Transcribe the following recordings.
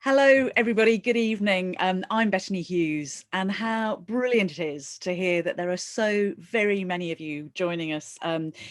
Hello, everybody. Good evening. I'm Bettany Hughes, and how brilliant it is to hear that there are so very many of you joining us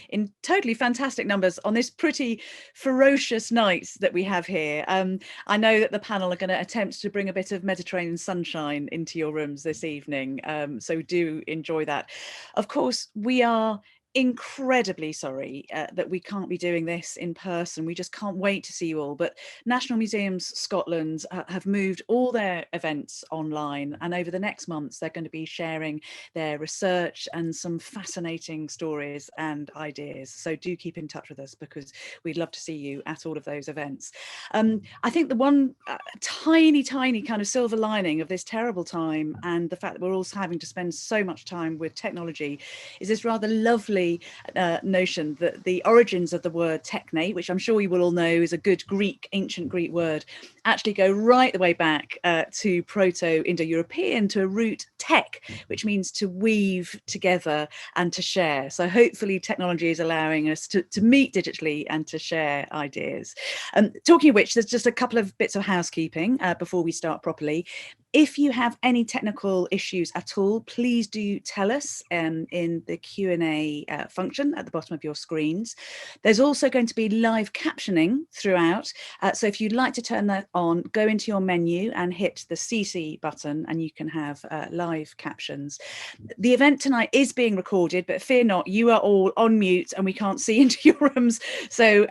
in totally fantastic numbers on this pretty ferocious night that we have here. I know that the panel are going to attempt to bring a bit of Mediterranean sunshine into your rooms this evening, so do enjoy that. Of course, we are incredibly sorry that we can't be doing this in person. We just can't wait to see you all. But National Museums Scotland have moved all their events online, and over the next months they're going to be sharing their research and some fascinating stories and ideas. So do keep in touch with us because we'd love to see you at all of those events. I think the one tiny kind of silver lining of this terrible time and the fact that we're also having to spend so much time with technology is this rather lovely notion that the origins of the word techne, which I'm sure you will all know is a good ancient Greek word, actually go right the way back to Proto-Indo-European, to a root tech, which means to weave together and to share. So hopefully technology is allowing us to meet digitally and to share ideas. Talking of which, there's just a couple of bits of housekeeping before we start properly. If you have any technical issues at all, please do tell us in the Q&A function at the bottom of your screens. There's also going to be live captioning throughout. So if you'd like to turn that on, go into your menu and hit the CC button and you can have live captions. The event tonight is being recorded, but fear not, you are all on mute and we can't see into your rooms. So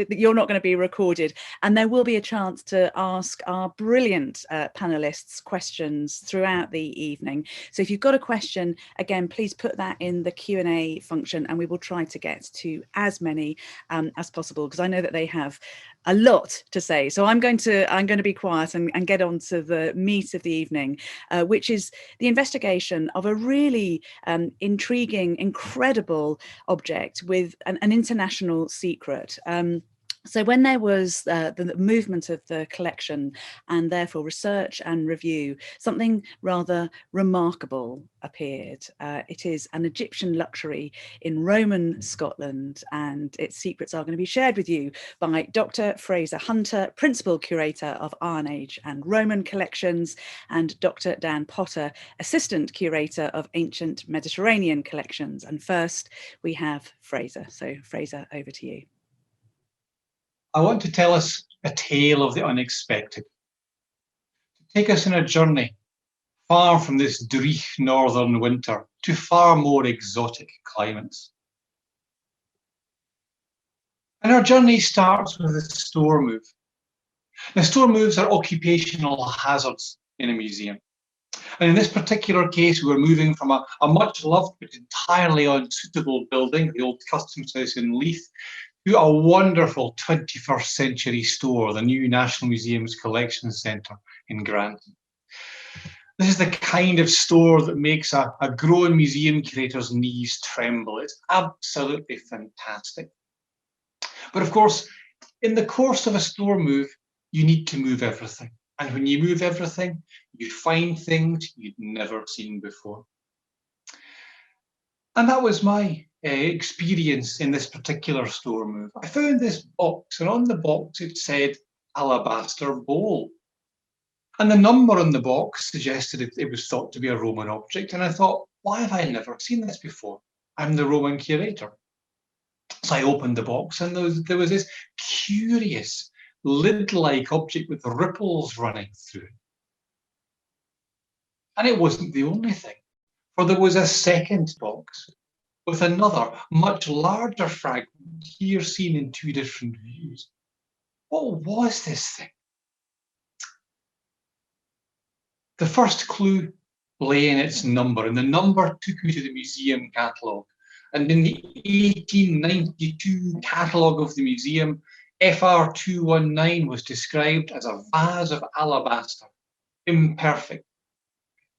you're not going to be recorded. And there will be a chance to ask our brilliant panelists questions throughout the evening. So if you've got a question, again, please put that in the Q&A function and we will try to get to as many as possible, because I know that they have a lot to say. So I'm going to be quiet and get on to the meat of the evening, which is the investigation of a really intriguing, incredible object with an international secret. So when there was the movement of the collection and therefore research and review, something rather remarkable appeared. It is an Egyptian luxury in Roman Scotland, and its secrets are going to be shared with you by Dr. Fraser Hunter, Principal Curator of Iron Age and Roman Collections, and Dr. Dan Potter, Assistant Curator of Ancient Mediterranean Collections. And first we have Fraser. So Fraser, over to you. I want to tell us a tale of the unexpected, to take us on a journey far from this dreich northern winter to far more exotic climates. And our journey starts with a store move. Now, store moves are occupational hazards in a museum. And in this particular case, we were moving from a much loved but entirely unsuitable building, the old Customs House in Leith, to a wonderful 21st century store, the new National Museums Collection Centre in Granton. This is the kind of store that makes a grown museum curator's knees tremble. It's absolutely fantastic. But of course, in the course of a store move, you need to move everything. And when you move everything, you find things you'd never seen before. And that was my experience in this particular store move. I found this box, and on the box it said alabaster bowl. And the number on the box suggested it was thought to be a Roman object. And I thought, why have I never seen this before? I'm the Roman curator. So I opened the box, and there was this curious lid-like object with ripples running through it. And it wasn't the only thing, for there was a second box with another, much larger fragment, here seen in two different views. What was this thing? The first clue lay in its number, and the number took me to the museum catalogue. And in the 1892 catalogue of the museum, FR219 was described as a vase of alabaster, imperfect,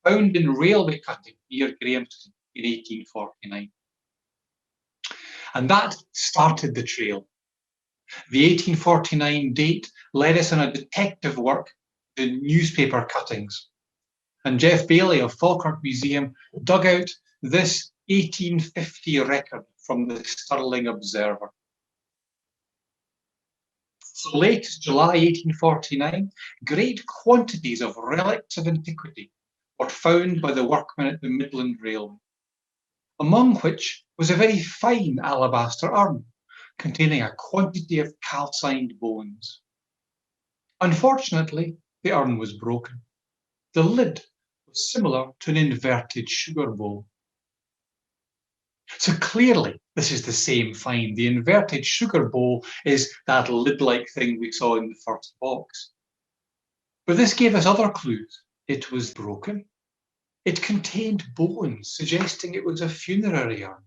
found in railway cutting near Grahamston in 1849. And that started the trail. The 1849 date led us on a detective work to newspaper cuttings. And Jeff Bailey of Falkirk Museum dug out this 1850 record from the Stirling Observer. So late as July 1849, great quantities of relics of antiquity were found by the workmen at the Midland Railway, among which was a very fine alabaster urn containing a quantity of calcined bones. Unfortunately, the urn was broken. The lid was similar to an inverted sugar bowl. So clearly, this is the same find. The inverted sugar bowl is that lid-like thing we saw in the first box. But this gave us other clues. It was broken. It contained bones, suggesting it was a funerary urn,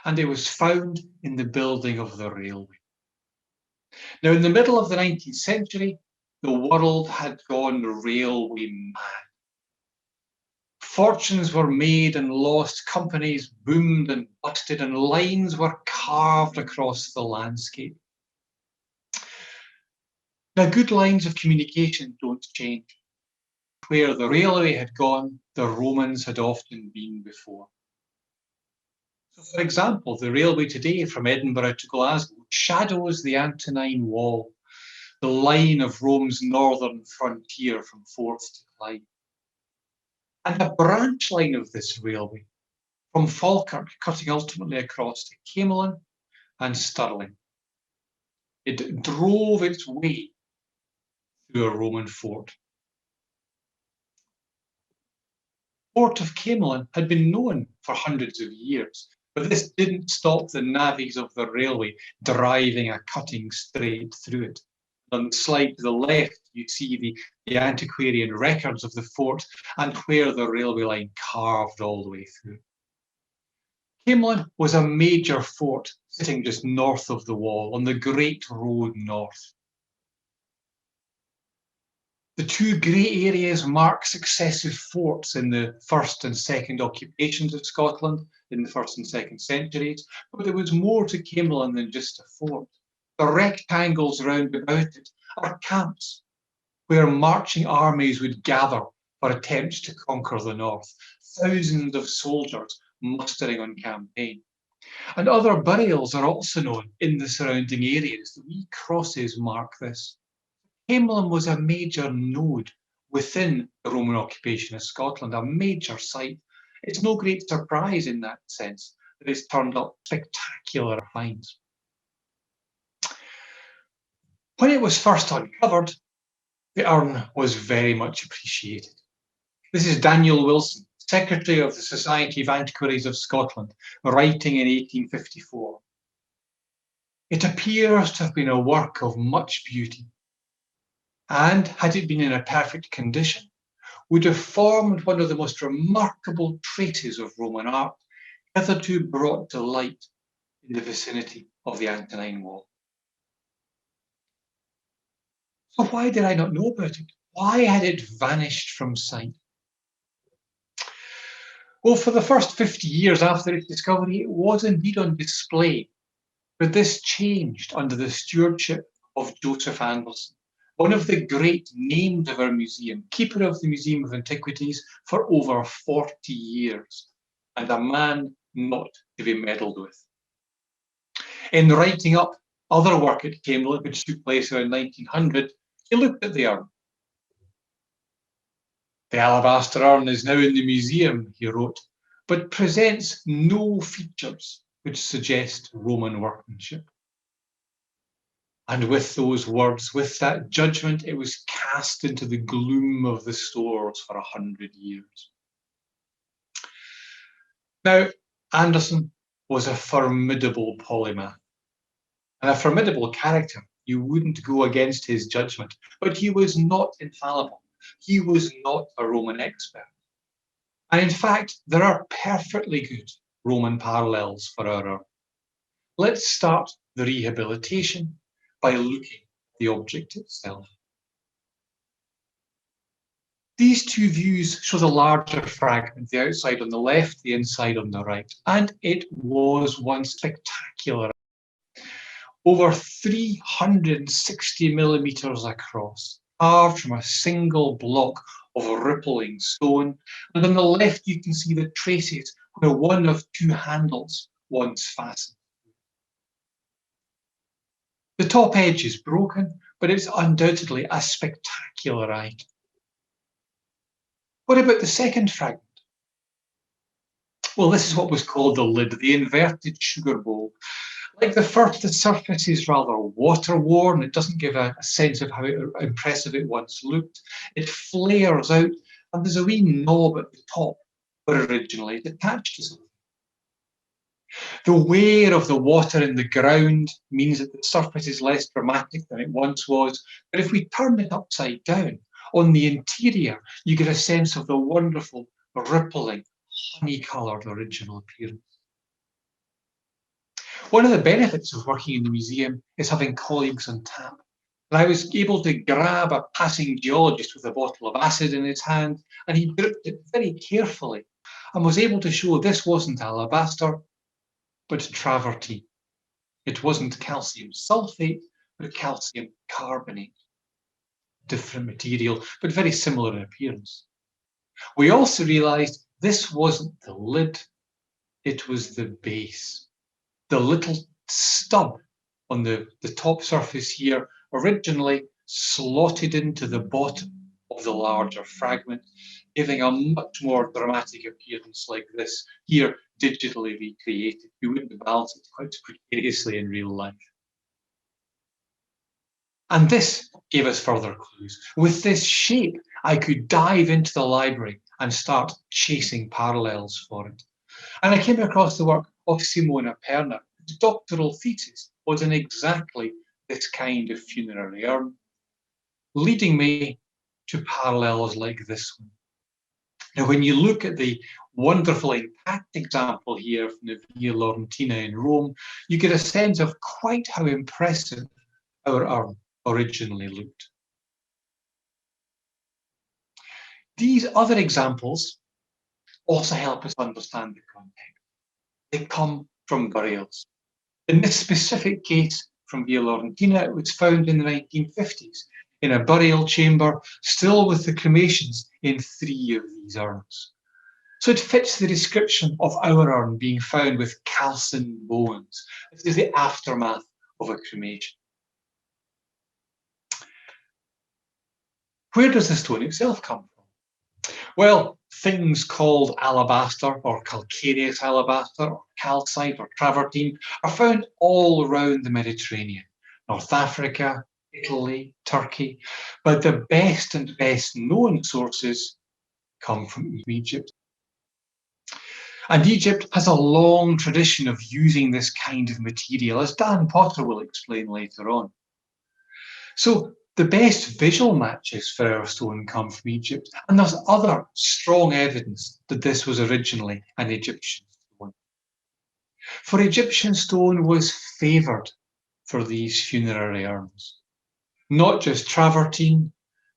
and it was found in the building of the railway. Now, in the middle of the 19th century, the world had gone railway mad. Fortunes were made and lost, companies boomed and busted, and lines were carved across the landscape. Now, good lines of communication don't change. Where the railway had gone, the Romans had often been before. So, for example, the railway today from Edinburgh to Glasgow shadows the Antonine Wall, the line of Rome's northern frontier from Forth to Clyde. And a branch line of this railway from Falkirk, cutting ultimately across to Camelon and Stirling. It drove its way through a Roman fort. The fort of Camelon had been known for hundreds of years, but this didn't stop the navvies of the railway driving a cutting straight through it. On the slide to the left, you see the antiquarian records of the fort and where the railway line carved all the way through. Camelon was a major fort sitting just north of the wall on the Great Road North. The two grey areas mark successive forts in the first and second occupations of Scotland in the 1st and 2nd centuries, but there was more to Camelon than just a fort. The rectangles round about it are camps where marching armies would gather for attempts to conquer the north, thousands of soldiers mustering on campaign. And other burials are also known in the surrounding areas. The wee crosses mark this. Camelon was a major node within the Roman occupation of Scotland, a major site. It's no great surprise in that sense that it's turned up spectacular finds. When it was first uncovered, the urn was very much appreciated. This is Daniel Wilson, Secretary of the Society of Antiquaries of Scotland, writing in 1854. It appears to have been a work of much beauty, and had it been in a perfect condition, would have formed one of the most remarkable traces of Roman art hitherto brought to light in the vicinity of the Antonine Wall. So why did I not know about it? Why had it vanished from sight? Well, for the first 50 years after its discovery, it was indeed on display, but this changed under the stewardship of Joseph Anderson, one of the great names of our museum, keeper of the Museum of Antiquities for over 40 years, and a man not to be meddled with. In writing up other work at Camelon, which took place around 1900, he looked at the urn. The alabaster urn is now in the museum, he wrote, but presents no features which suggest Roman workmanship. And with those words, with that judgment, it was cast into the gloom of the stores for 100 years. Now, Anderson was a formidable polymath and a formidable character. You wouldn't go against his judgment, but he was not infallible. He was not a Roman expert. And in fact, there are perfectly good Roman parallels for our urn. Let's start the rehabilitation by looking at the object itself. These two views show the larger fragment, the outside on the left, the inside on the right, and it was one spectacular. Over 360 millimeters across, carved from a single block of rippling stone, and on the left you can see the traces where one of two handles once fastened. The top edge is broken, but it's undoubtedly a spectacular item. What about the second fragment? Well, this is what was called the lid, the inverted sugar bowl. Like the first, the surface is rather water-worn. It doesn't give a sense of how impressive it once looked. It flares out, and there's a wee knob at the top where originally it attached to something. The wear of the water in the ground means that the surface is less dramatic than it once was. But if we turn it upside down, on the interior, you get a sense of the wonderful, rippling, honey-coloured original appearance. One of the benefits of working in the museum is having colleagues on tap. And I was able to grab a passing geologist with a bottle of acid in his hand, and he gripped it very carefully and was able to show this wasn't alabaster, but travertine. It wasn't calcium sulfate, but calcium carbonate. Different material, but very similar in appearance. We also realised this wasn't the lid, it was the base. The little stub on the top surface here originally slotted into the bottom of the larger fragment, giving a much more dramatic appearance like this, here digitally recreated. You wouldn't balance it quite precariously in real life. And this gave us further clues. With this shape, I could dive into the library and start chasing parallels for it. And I came across the work of Simona Perna, whose doctoral thesis was in exactly this kind of funerary urn, leading me to parallels like this one. Now, when you look at the wonderful intact example here from the Via Laurentina in Rome, you get a sense of quite how impressive our urn originally looked. These other examples also help us understand the context. They come from burials. In this specific case from Via Laurentina, it was found in the 1950s in a burial chamber, still with the cremations in 3 of these urns. So it fits the description of our urn being found with calcined bones. This is the aftermath of a cremation. Where does the stone itself come from? Well, things called alabaster or calcareous alabaster or calcite or travertine are found all around the Mediterranean, North Africa, Italy, Turkey, but the best and best known sources come from Egypt. And Egypt has a long tradition of using this kind of material, as Dan Potter will explain later on. So the best visual matches for our stone come from Egypt, and there's other strong evidence that this was originally an Egyptian stone. For Egyptian stone was favoured for these funerary urns. Not just travertine,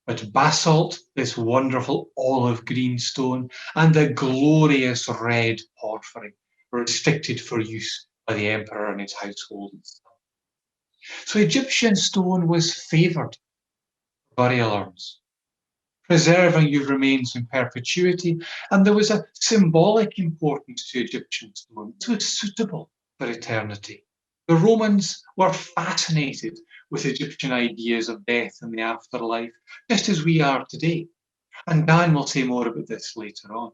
but basalt, this wonderful olive green stone, and the glorious red porphyry, restricted for use by the emperor and his household. So Egyptian stone was favoured burial urns, preserving your remains in perpetuity, and there was a symbolic importance to Egyptian stone. It was suitable for eternity. The Romans were fascinated with Egyptian ideas of death and the afterlife, just as we are today. And Dan will say more about this later on.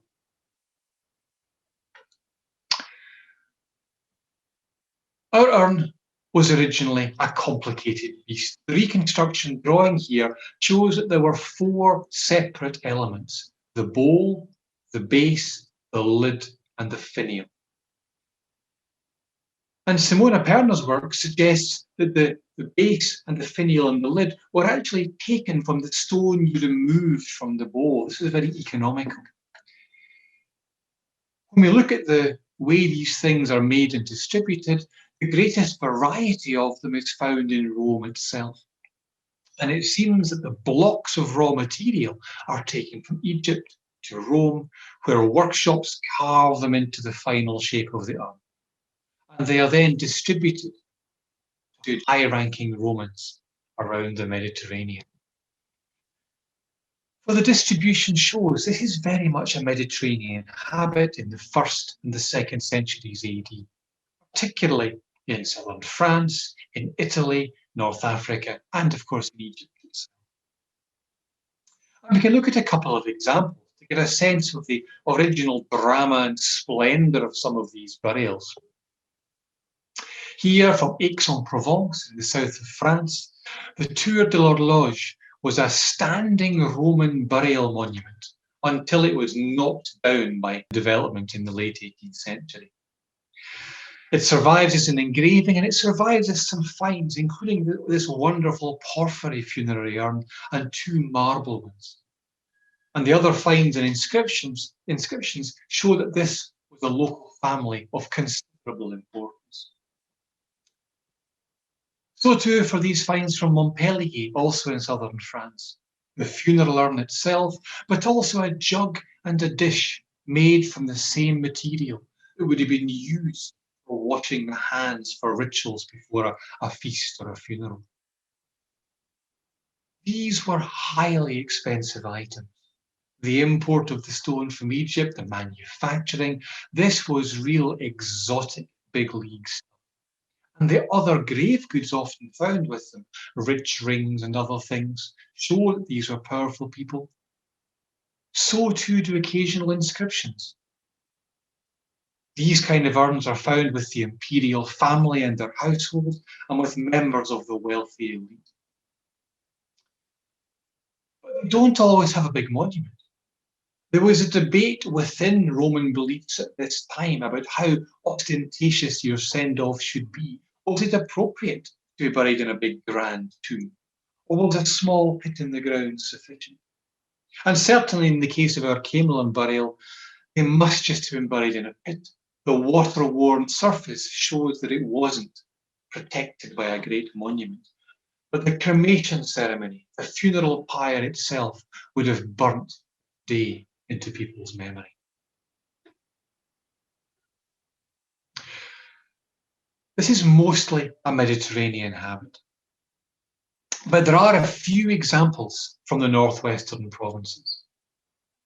Our urn was originally a complicated beast. The reconstruction drawing here shows that there were 4 separate elements: the bowl, the base, the lid, and the finial. And Simona Perna's work suggests that the base and the finial and the lid were actually taken from the stone you removed from the bowl. This is very economical. When we look at the way these things are made and distributed, the greatest variety of them is found in Rome itself. And it seems that the blocks of raw material are taken from Egypt to Rome, where workshops carve them into the final shape of the urn. And they are then distributed to high-ranking Romans around the Mediterranean. Well, the distribution shows this is very much a Mediterranean habit in the 1st and the 2nd centuries AD, particularly in southern France, in Italy, North Africa, and of course in Egypt itself. And we can look at a couple of examples to get a sense of the original drama and splendour of some of these burials. Here from Aix-en-Provence in the south of France, the Tour de l'Horloge was a standing Roman burial monument until it was knocked down by development in the late 18th century. It survives as an engraving, and it survives as some finds, including this wonderful porphyry funerary urn and two marble ones. And the other finds and inscriptions show that this was a local family of considerable importance. So too for these finds from Montpellier, also in southern France. The funeral urn itself, but also a jug and a dish made from the same material that would have been used for washing the hands for rituals before a feast or a funeral. These were highly expensive items. The import of the stone from Egypt, the manufacturing, this was real exotic big leagues. And the other grave goods often found with them, rich rings and other things, show that these were powerful people. So too do occasional inscriptions. These kind of urns are found with the imperial family and their household, and with members of the wealthy elite. But they don't always have a big monument. There was a debate within Roman beliefs at this time about how ostentatious your send-off should be. Was it appropriate to be buried in a big grand tomb? Or was a small pit in the ground sufficient? And certainly in the case of our Camelon burial, they must just have been buried in a pit. The water-worn surface shows that it wasn't protected by a great monument. But the cremation ceremony, the funeral pyre itself, would have burnt day into people's memory. This is mostly a Mediterranean habit. But there are a few examples from the northwestern provinces.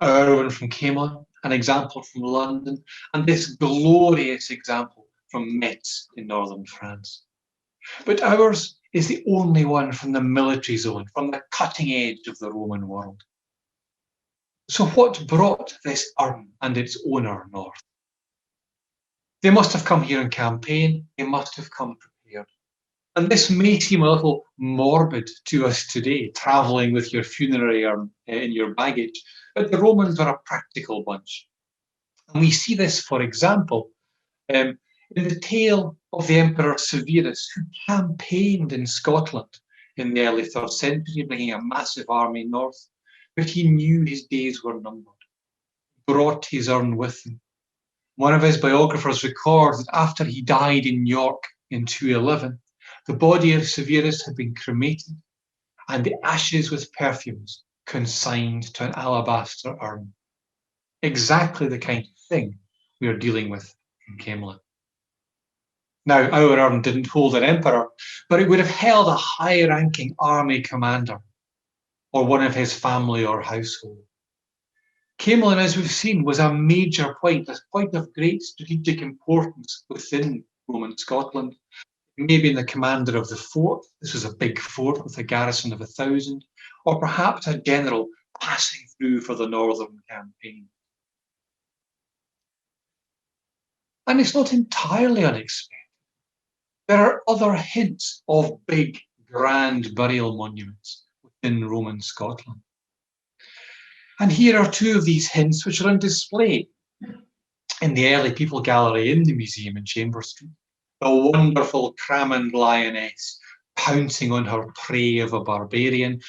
Our one from Camelon, an example from London, and this glorious example from Metz in northern France. But ours is the only one from the military zone, from the cutting edge of the Roman world. So what brought this urn and its owner north? They must have come here on campaign, they must have come prepared. And this may seem a little morbid to us today, travelling with your funerary urn in your baggage, but the Romans were a practical bunch. And we see this, for example, in the tale of the Emperor Severus, who campaigned in Scotland in the early 3rd century, bringing a massive army north, but he knew his days were numbered, brought his urn with him. One of his biographers records that after he died in York in 211, the body of Severus had been cremated and the ashes with perfumes consigned to an alabaster urn. Exactly the kind of thing we are dealing with in Camelon. Now, our urn didn't hold an emperor, but it would have held a high-ranking army commander or one of his family or household. Camelon, as we've seen, was a major point, a point of great strategic importance within Roman Scotland. Maybe in the commander of the fort, this was a big fort with a garrison of 1,000, or perhaps a general passing through for the northern campaign. And it's not entirely unexpected. There are other hints of big, grand burial monuments within Roman Scotland. And here are two of these hints which are on display in the early People Gallery in the museum in Chambers Street. The wonderful crammed lioness pouncing on her prey of a barbarian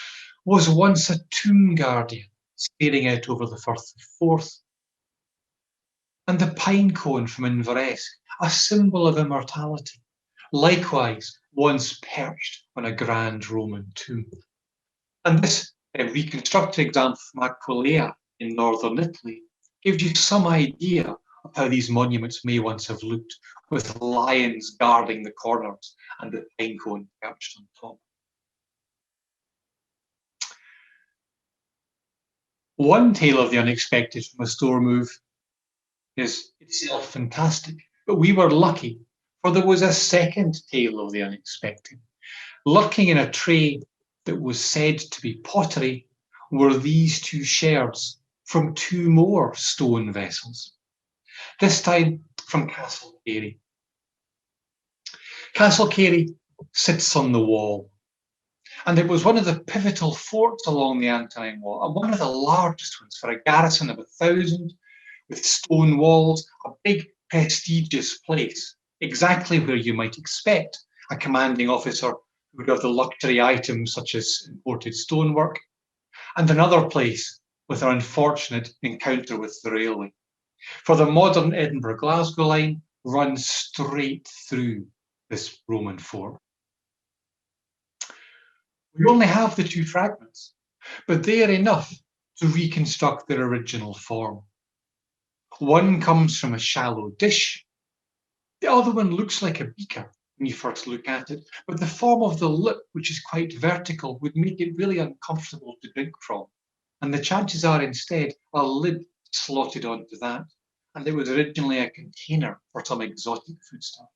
was once a tomb guardian staring out over the Firth of Forth. And the pine cone from Inveresk, a symbol of immortality, likewise once perched on a grand Roman tomb. And this reconstructed example from Aquileia in northern Italy gives you some idea of how these monuments may once have looked, with lions guarding the corners and the pine cone perched on top. One tale of the unexpected from a store move is itself fantastic, but we were lucky, for there was a second tale of the unexpected, Lurking in a tray that was said to be pottery were these two sherds from two more stone vessels, this time from Castle Carey. Castle Carey sits on the wall, and it was one of the pivotal forts along the Antonine Wall, and one of the largest ones for a garrison of 1,000, with stone walls, a big prestigious place, exactly where you might expect a commanding officer who would have the luxury items such as imported stonework, and another place with an unfortunate encounter with the railway. For the modern Edinburgh-Glasgow line runs straight through this Roman fort. We only have the two fragments, but they are enough to reconstruct their original form. One comes from a shallow dish. The other one looks like a beaker when you first look at it, but the form of the lip, which is quite vertical, would make it really uncomfortable to drink from. And the chances are instead a lid slotted onto that. And it was originally a container for some exotic foodstuff.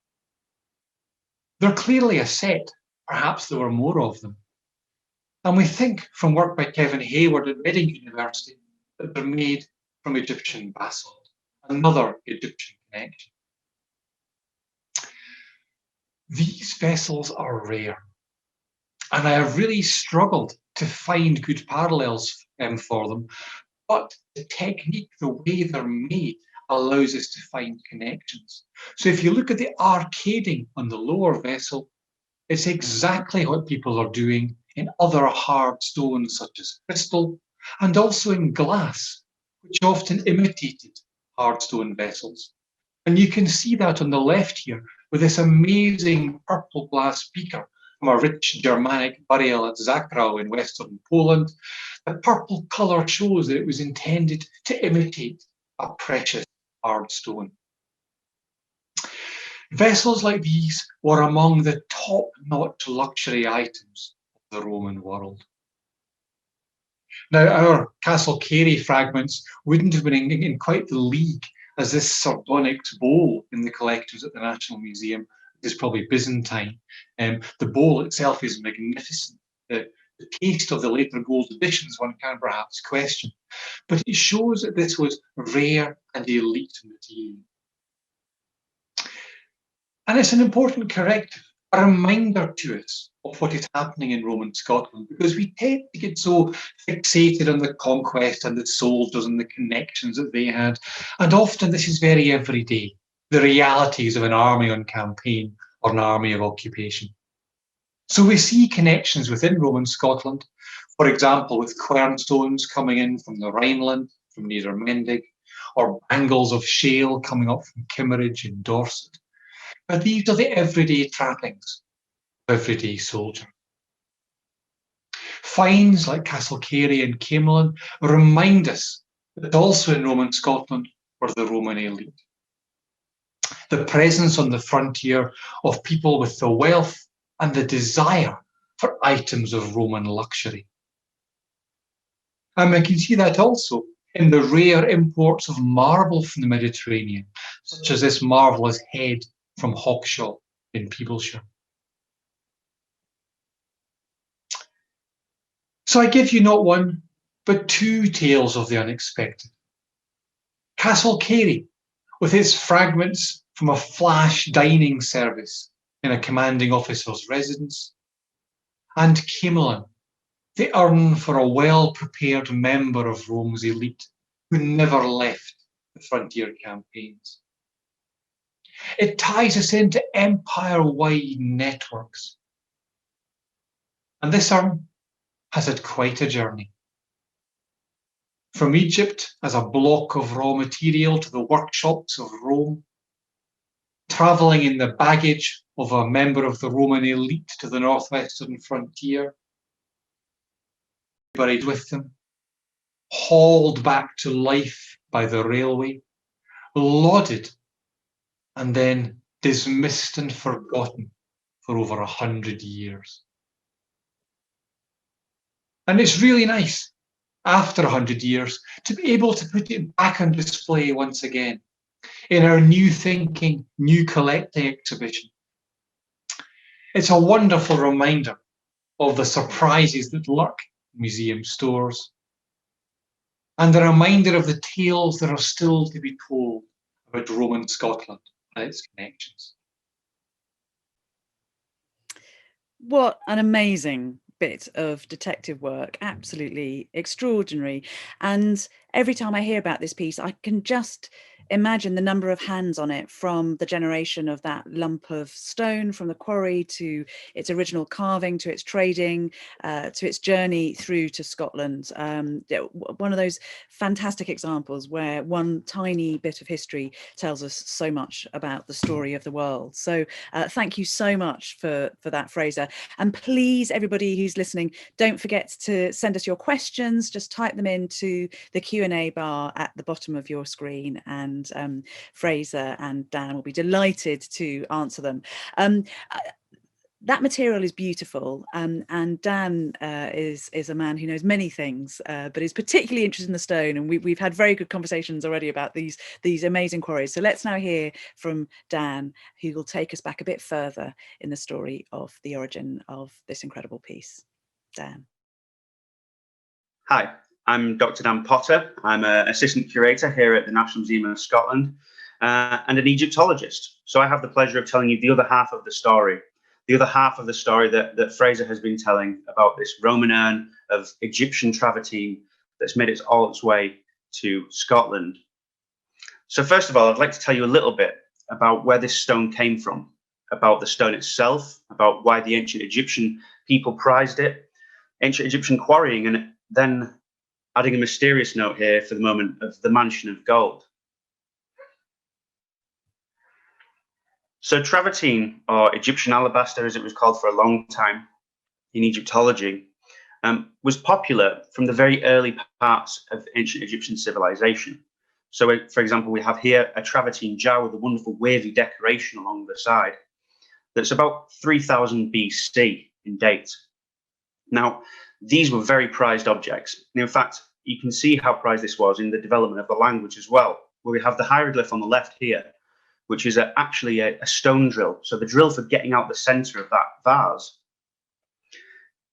They're clearly a set. Perhaps there were more of them. And we think from work by Kevin Hayward at Reading University that they're made from Egyptian basalt, another Egyptian connection. These vessels are rare, and I have really struggled to find good parallels for them, but the technique, the way they're made, allows us to find connections. So if you look at the arcading on the lower vessel, it's exactly what people are doing in other hard stones such as crystal, and also in glass, which often imitated hard stone vessels. And you can see that on the left here with this amazing purple glass beaker from a rich Germanic burial at Zakrau in western Poland. The purple colour shows that it was intended to imitate a precious hard stone. Vessels like these were among the top-notch luxury items of the Roman world. Now, our Castle Carey fragments wouldn't have been in quite the league as this sardonyx bowl in the collections at the National Museum. Is probably Byzantine. The bowl itself is magnificent. The taste of the later gold editions one can perhaps question, but it shows that this was rare and elite material. And it's an important corrective, a reminder to us of what is happening in Roman Scotland, because we tend to get so fixated on the conquest and the soldiers and the connections that they had. And often this is very everyday, the realities of an army on campaign or an army of occupation. So we see connections within Roman Scotland, for example, with quernstones coming in from the Rhineland, from near Mendig, or bangles of shale coming up from Kimmeridge in Dorset. But these are the everyday trappings of everyday soldier. Finds like Castle Carey and Camelon remind us that also in Roman Scotland were the Roman elite. The presence on the frontier of people with the wealth and the desire for items of Roman luxury. And we can see that also in the rare imports of marble from the Mediterranean, such as this marvellous head from Hawkshaw in Peeblesshire. So I give you not one, but two tales of the unexpected. Castle Carey, with its fragments from a flash dining service in a commanding officer's residence, and Camelon, the urn for a well-prepared member of Rome's elite who never left the frontier campaigns. It ties us into empire-wide networks. And this urn has had quite a journey. From Egypt as a block of raw material to the workshops of Rome, travelling in the baggage of a member of the Roman elite to the northwestern frontier, buried with them, hauled back to life by the railway, lauded, and then dismissed and forgotten for over 100 years. And it's really nice, after 100 years, to be able to put it back on display once again in our New Thinking, New Collecting exhibition. It's a wonderful reminder of the surprises that lurk in museum stores, and a reminder of the tales that are still to be told about Roman Scotland and its connections. What an amazing bit of detective work, absolutely extraordinary. And every time I hear about this piece, I can just imagine the number of hands on it, from the generation of that lump of stone from the quarry to its original carving, to its trading, to its journey through to Scotland. One of those fantastic examples where one tiny bit of history tells us so much about the story of the world. So thank you so much for that, Fraser. And please, everybody who's listening, don't forget to send us your questions. Just type them into the Q&A bar at the bottom of your screen, and Fraser and Dan will be delighted to answer them. That material is beautiful, and Dan is a man who knows many things, but is particularly interested in the stone, and we've had very good conversations already about these amazing quarries. So let's now hear from Dan, who will take us back a bit further in the story of the origin of this incredible piece. Dan. Hi, I'm Dr. Dan Potter. I'm an assistant curator here at the National Museum of Scotland and an Egyptologist. So I have the pleasure of telling you the other half of the story. The other half of the story that Fraser has been telling about this Roman urn of Egyptian travertine that's made all its way to Scotland. So first of all, I'd like to tell you a little bit about where this stone came from, about the stone itself, about why the ancient Egyptian people prized it, ancient Egyptian quarrying, and then adding a mysterious note here for the moment of the Mansion of Gold. So travertine, or Egyptian alabaster as it was called for a long time in Egyptology, was popular from the very early parts of ancient Egyptian civilization. So for example, we have here a travertine jar with a wonderful wavy decoration along the side that's about 3000 BC in date. Now, these were very prized objects. And in fact, you can see how prized this was in the development of the language as well, where we have the hieroglyph on the left here, which is actually a stone drill. So the drill for getting out the center of that vase.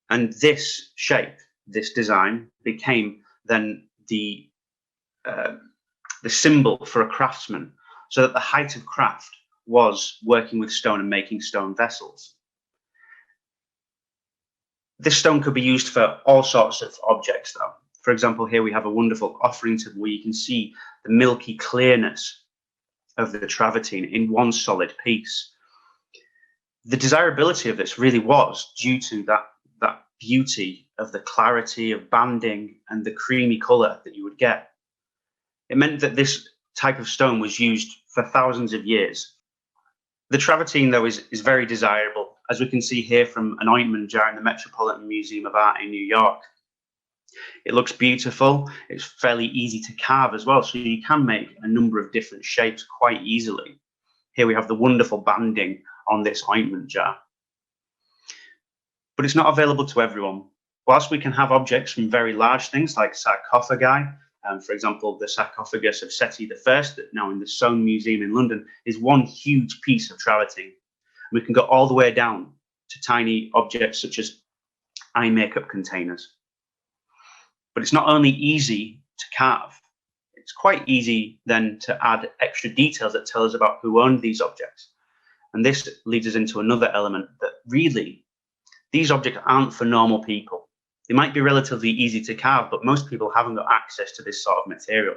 And this shape, this design, became then the symbol for a craftsman, so that the height of craft was working with stone and making stone vessels. This stone could be used for all sorts of objects, though. For example, here we have a wonderful offering table where you can see the milky clearness of the travertine in one solid piece. The desirability of this really was due to that beauty of the clarity of banding and the creamy color that you would get. It meant that this type of stone was used for thousands of years. The travertine, though, is very desirable, as we can see here from an ointment jar in the Metropolitan Museum of Art in New York. It looks beautiful. It's fairly easy to carve as well, so you can make a number of different shapes quite easily. Here we have the wonderful banding on this ointment jar. But it's not available to everyone. Whilst we can have objects from very large things like sarcophagi, for example, the sarcophagus of Seti I, that now in the Soane Museum in London, is one huge piece of travertine. We can go all the way down to tiny objects such as eye makeup containers. But it's not only easy to carve, it's quite easy then to add extra details that tell us about who owned these objects. And this leads us into another element, that really these objects aren't for normal people. They might be relatively easy to carve, but most people haven't got access to this sort of material.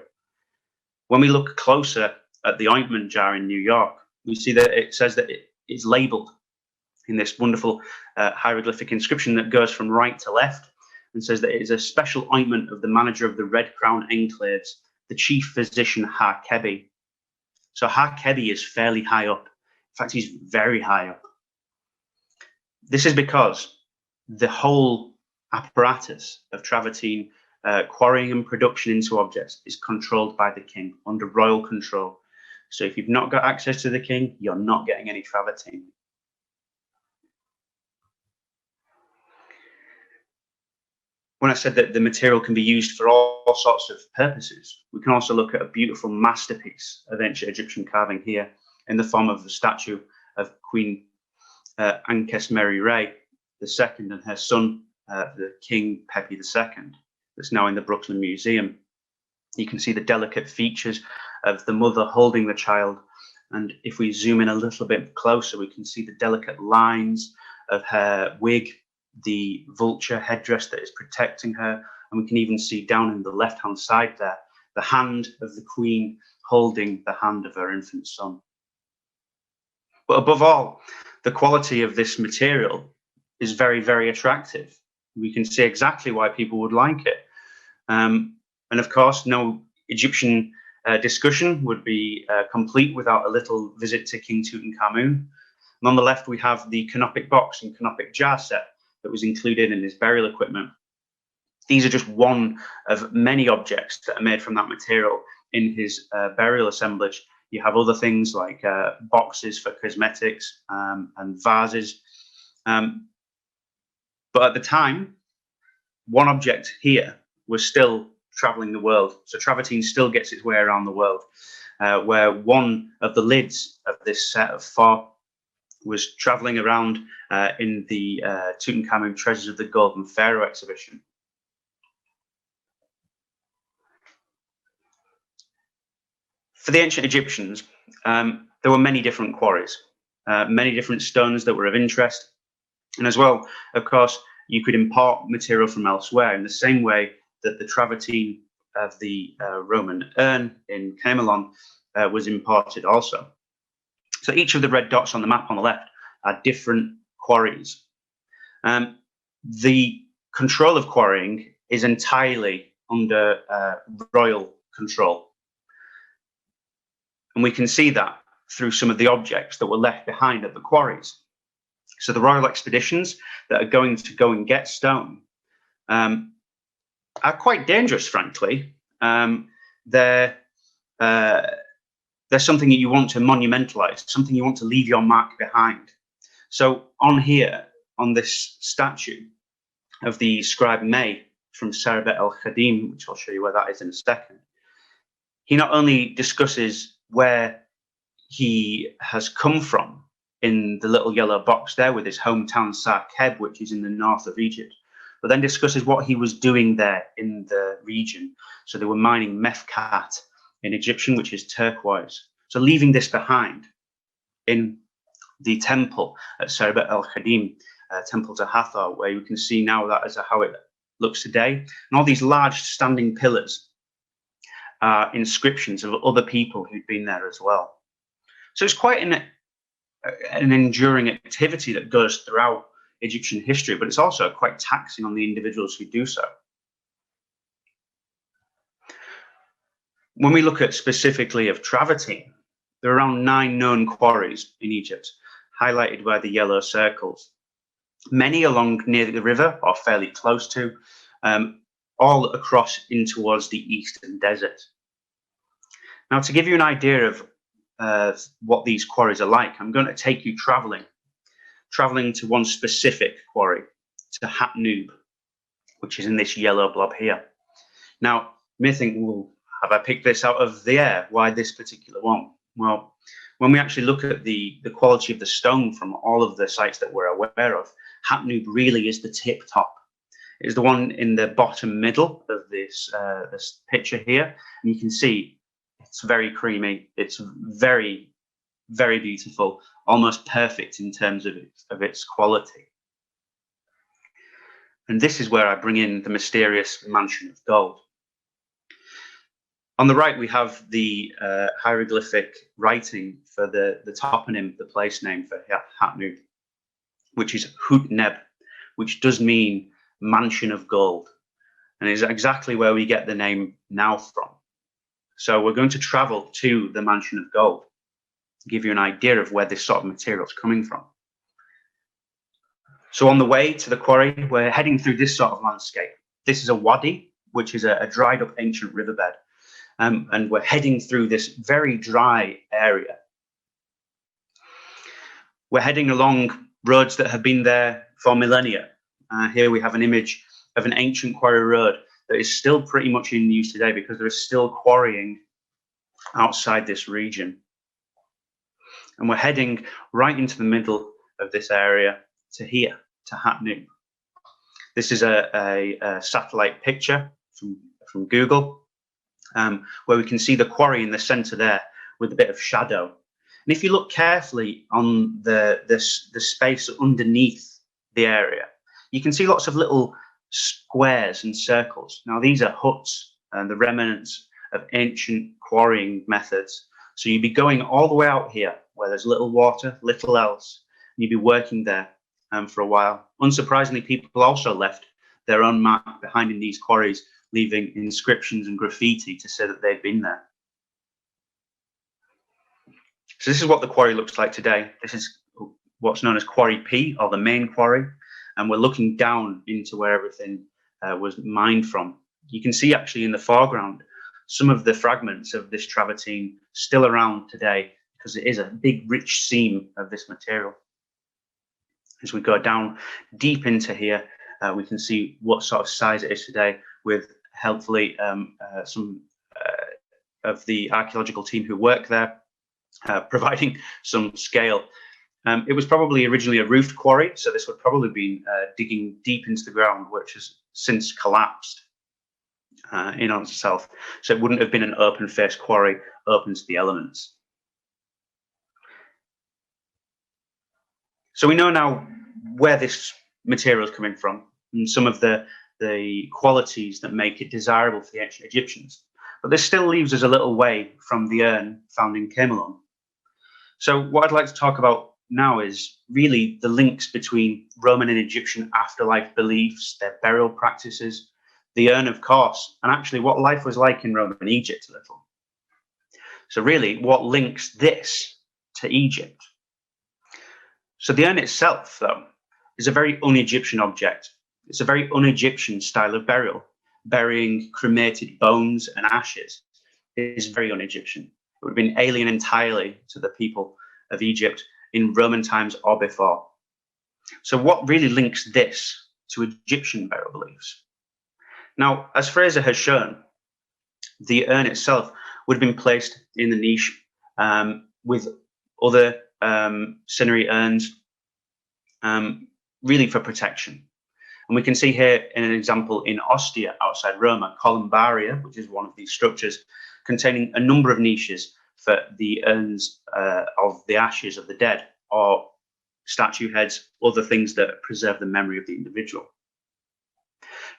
When we look closer at the ointment jar in New York, we see that it says that it is labeled in this wonderful hieroglyphic inscription that goes from right to left, and says that it is a special ointment of the manager of the Red Crown Enclaves, the chief physician Ha-Kebi. So Ha-Kebi is fairly high up. In fact, he's very high up. This is because the whole apparatus of travertine quarrying and production into objects is controlled by the king, under royal control. So if you've not got access to the king, you're not getting any travertine. When I said that the material can be used for all sorts of purposes, we can also look at a beautiful masterpiece of ancient Egyptian carving here in the form of the statue of Queen Ankes Mary Ray II and her son, the King Pepe II, that's now in the Brooklyn Museum. You can see the delicate features of the mother holding the child. And if we zoom in a little bit closer, we can see the delicate lines of her wig, the vulture headdress that is protecting her. And we can even see down in the left-hand side there, the hand of the Queen holding the hand of her infant son. But above all, the quality of this material is very, very attractive. We can see exactly why people would like it. And of course, no Egyptian discussion would be complete without a little visit to King Tutankhamun. And on the left, we have the canopic box and canopic jar set that was included in his burial equipment. These are just one of many objects that are made from that material in his burial assemblage. You have other things like boxes for cosmetics and vases. But at the time, one object here was still traveling the world. So travertine still gets its way around the world, where one of the lids of this set of 4 was traveling around in the Tutankhamun Treasures of the Golden Pharaoh exhibition. For the ancient Egyptians, there were many different quarries, many different stones that were of interest. And as well, of course, you could import material from elsewhere in the same way that the travertine of the Roman urn in Camelon was imported also. So each of the red dots on the map on the left are different quarries. The control of quarrying is entirely under royal control. And we can see that through some of the objects that were left behind at the quarries. So the royal expeditions that are going to go and get stone are quite dangerous, frankly. They're something that you want to monumentalize, something you want to leave your mark behind. So on here, on this statue of the scribe May from Sarabet el-Khadim, which I'll show you where that is in a second, he not only discusses where he has come from in the little yellow box there with his hometown Sarkeb, which is in the north of Egypt, but then discusses what he was doing there in the region. So they were mining mefkat in Egyptian, which is turquoise. So leaving this behind in the temple at Sarabet el-Khadim, temple to Hathor, where you can see now that as how it looks today. And all these large standing pillars are inscriptions of other people who'd been there as well. So it's quite an enduring activity that goes throughout Egyptian history, but it's also quite taxing on the individuals who do so. When we look at specifically of travertine, there are around 9 known quarries in Egypt, highlighted by the yellow circles. Many along near the river or fairly close to, all across in towards the eastern desert. Now, to give you an idea of what these quarries are like, I'm going to take you traveling to one specific quarry, to Hatnoob, which is in this yellow blob here. Now, you may think, well, have I picked this out of the air? Why this particular one? Well, when we actually look at the quality of the stone from all of the sites that we're aware of, Hatnoob really is the tip top. It is the one in the bottom middle of this picture here. And you can see it's very creamy. It's very, very beautiful, almost perfect in terms of its quality. And this is where I bring in the mysterious mansion of gold. On the right, we have the hieroglyphic writing for the toponym, the place name for Hatnoob, which is Hutneb, which does mean mansion of gold, and is exactly where we get the name now from. So we're going to travel to the mansion of gold to give you an idea of where this sort of material is coming from. So on the way to the quarry, we're heading through this sort of landscape. This is a wadi, which is a dried up ancient riverbed. And we're heading through this very dry area. We're heading along roads that have been there for millennia. Here we have an image of an ancient quarry road that is still pretty much in use today because there is still quarrying outside this region. And we're heading right into the middle of this area to here, to Hatnoob. This is a satellite picture from Google, where we can see the quarry in the center there with a bit of shadow. And if you look carefully on the space underneath the area, you can see lots of little squares and circles. Now, these are huts and the remnants of ancient quarrying methods. So you'd be going all the way out here where there's little water, little else, and you'd be working there for a while. Unsurprisingly, people also left their own mark behind in these quarries, leaving inscriptions and graffiti to say that they'd been there. So this is what the quarry looks like today. This is what's known as Quarry P, or the main quarry, and we're looking down into where everything was mined from. You can see actually in the foreground some of the fragments of this travertine still around today, because it is a big rich seam of this material. As we go down deep into here, we can see what sort of size it is today, with helpfully some of the archaeological team who work there providing some scale. It was probably originally a roofed quarry, so this would probably be digging deep into the ground, which has since collapsed in on itself. So it wouldn't have been an open face quarry open to the elements. So we know now where this material is coming from and some of the qualities that make it desirable for the ancient Egyptians. But this still leaves us a little way from the urn found in Camelon. So what I'd like to talk about now is really the links between Roman and Egyptian afterlife beliefs, their burial practices, the urn, of course, and actually what life was like in Roman Egypt a little. So really, what links this to Egypt? So the urn itself, though, is a very un-Egyptian object. It's a very un-Egyptian style of burial. Burying cremated bones and ashes is very un-Egyptian. It would have been alien entirely to the people of Egypt in Roman times or before. So what really links this to Egyptian burial beliefs? Now, as Fraser has shown, the urn itself would have been placed in the niche with other cinerary urns, really for protection. And we can see here in an example in Ostia outside Rome, a columbaria, which is one of these structures, containing a number of niches for the urns of the ashes of the dead, or statue heads, other things that preserve the memory of the individual.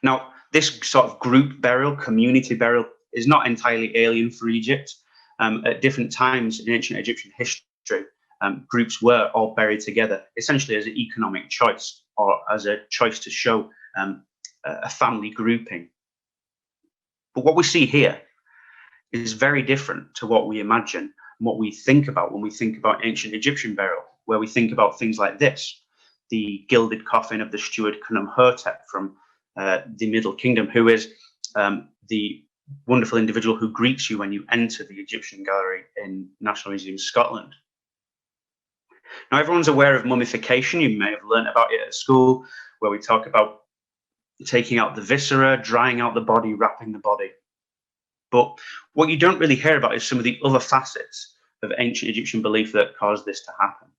Now, this sort of group burial, community burial, is not entirely alien for Egypt. At different times in ancient Egyptian history, groups were all buried together, essentially as an economic choice, or as a choice to show a family grouping. But what we see here is very different to what we imagine and what we think about when we think about ancient Egyptian burial, where we think about things like this, the gilded coffin of the steward Khnumhotep from the Middle Kingdom, who is the wonderful individual who greets you when you enter the Egyptian Gallery in National Museum Scotland. Now, everyone's aware of mummification. You may have learned about it at school, where we talk about taking out the viscera, drying out the body, wrapping the body. But what you don't really hear about is some of the other facets of ancient Egyptian belief that caused this to happen.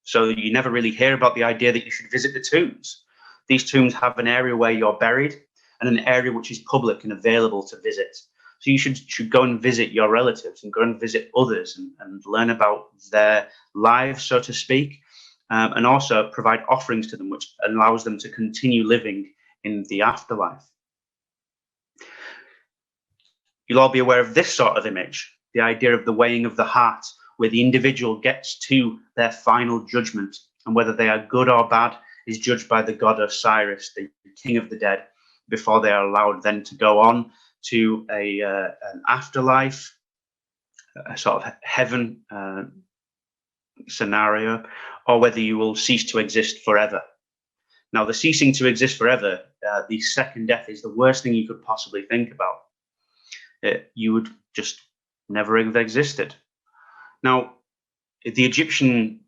So you never really hear about the idea that you should visit the tombs. These tombs have an area where you're buried and an area which is public and available to visit. So you should go and visit your relatives and go and visit others and learn about their lives, so to speak, and also provide offerings to them, which allows them to continue living in the afterlife. You'll all be aware of this sort of image, the idea of the weighing of the heart, where the individual gets to their final judgment, and whether they are good or bad is judged by the god Osiris, the king of the dead, before they are allowed then to go on to an afterlife, a sort of heaven scenario, or whether you will cease to exist forever. Now, the ceasing to exist forever, the second death, is the worst thing you could possibly think about. You would just never have existed. Now, the Egyptian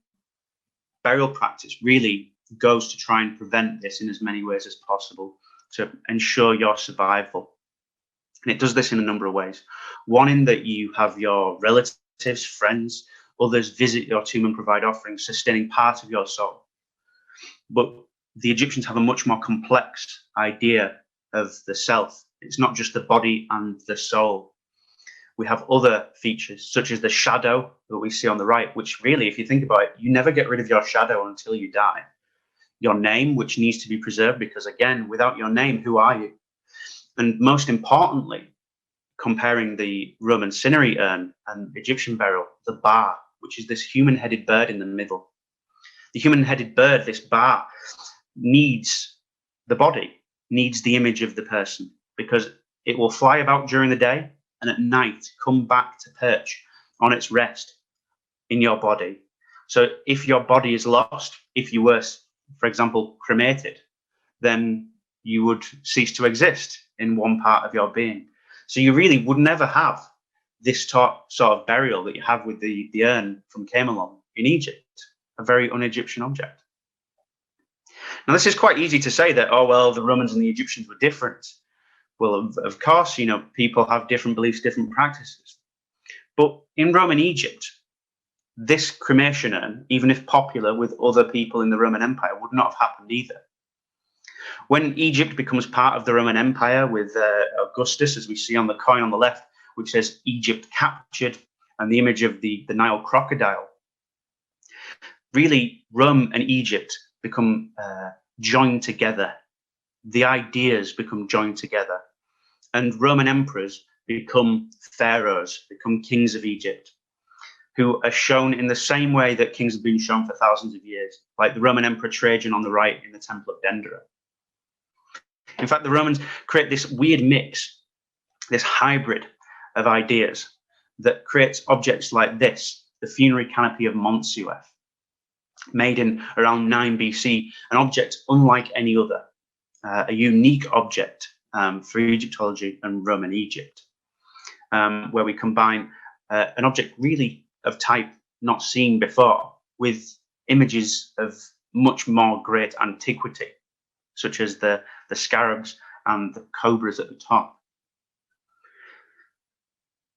burial practice really goes to try and prevent this in as many ways as possible to ensure your survival. And it does this in a number of ways. One, in that you have your relatives, friends, Others visit your tomb and provide offerings, sustaining part of your soul. But the Egyptians have a much more complex idea of the self. It's not just the body and the soul. We have other features, such as the shadow that we see on the right, which really, if you think about it, you never get rid of your shadow until you die. Your name, which needs to be preserved, because again, without your name, who are you? And most importantly, comparing the Roman cinerary urn and Egyptian burial, the bar, which is this human-headed bird in the middle. The human-headed bird, this bar, needs the body, needs the image of the person, because it will fly about during the day and at night come back to perch on its rest in your body. So if your body is lost, if you were, for example, cremated, then you would cease to exist in one part of your being. So you really would never have this sort of burial that you have with the urn from Camelon in Egypt, a very un-Egyptian object. Now, this is quite easy to say that, oh, well, the Romans and the Egyptians were different. Well, of course, you know, people have different beliefs, different practices. But in Roman Egypt, this cremation urn, even if popular with other people in the Roman Empire, would not have happened either. When Egypt becomes part of the Roman Empire with Augustus, as we see on the coin on the left, which says Egypt captured, and the image of the Nile crocodile, really Rome and Egypt become joined together. The ideas become joined together. And Roman emperors become pharaohs, become kings of Egypt, who are shown in the same way that kings have been shown for thousands of years, like the Roman Emperor Trajan on the right in the Temple of Dendera. In fact, the Romans create this weird mix, this hybrid of ideas that creates objects like this, the funerary canopy of Montsuef, made in around 9 BC, an object unlike any other, a unique object for Egyptology and Roman Egypt, where we combine an object really of type not seen before with images of much more great antiquity, such as the scarabs and the cobras at the top.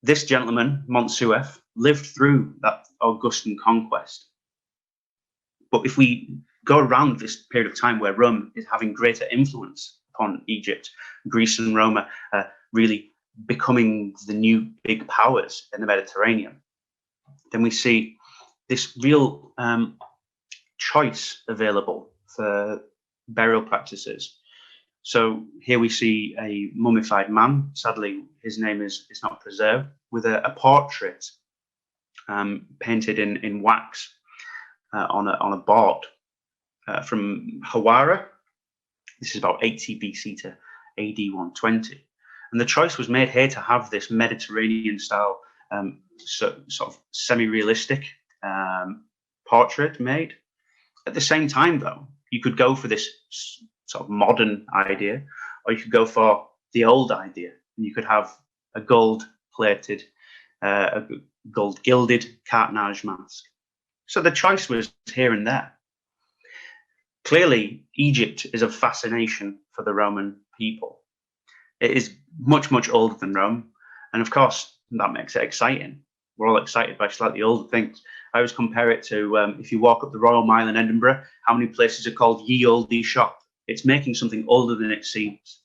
This gentleman, Montsuef, lived through that Augustan conquest. But if we go around this period of time where Rome is having greater influence upon Egypt, Greece and Rome are really becoming the new big powers in the Mediterranean, then we see this real choice available for burial practices. So here we see a mummified man. Sadly, his name is not preserved, with a portrait painted in wax on a board from Hawara. This is about 80 BC to AD 120. And the choice was made here to have this Mediterranean style, sort of semi-realistic portrait made. At the same time, though, you could go for this sort of modern idea, or you could go for the old idea, and you could have a gold-plated, a gold-gilded cartonnage mask. So the choice was here and there. Clearly, Egypt is a fascination for the Roman people. It is much, much older than Rome, and of course, that makes it exciting. We're all excited by slightly older things. I always compare it to if you walk up the Royal Mile in Edinburgh, how many places are called Ye Olde Shop? It's making something older than it seems.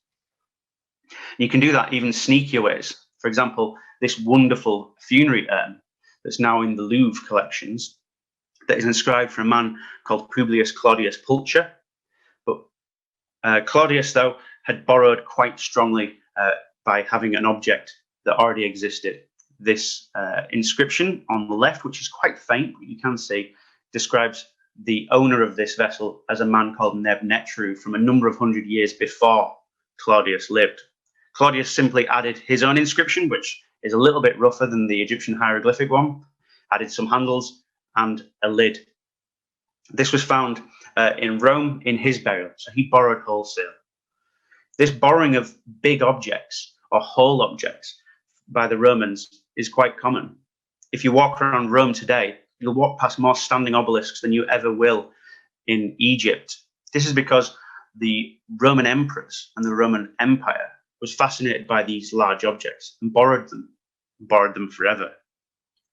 And you can do that even sneakier ways. For example, this wonderful funerary urn that's now in the Louvre collections, that is inscribed for a man called Publius Claudius Pulcher. But Claudius, though, had borrowed quite strongly by having an object that already existed. This inscription on the left, which is quite faint, but you can see, describes the owner of this vessel as a man called Nebnetru from a number of hundred years before Claudius lived. Claudius simply added his own inscription, which is a little bit rougher than the Egyptian hieroglyphic one, added some handles and a lid. This was found in Rome in his burial, so he borrowed wholesale. This borrowing of big objects or whole objects by the Romans is quite common. If you walk around Rome today, you'll walk past more standing obelisks than you ever will in Egypt. This is because the Roman emperors and the Roman Empire was fascinated by these large objects and borrowed them forever.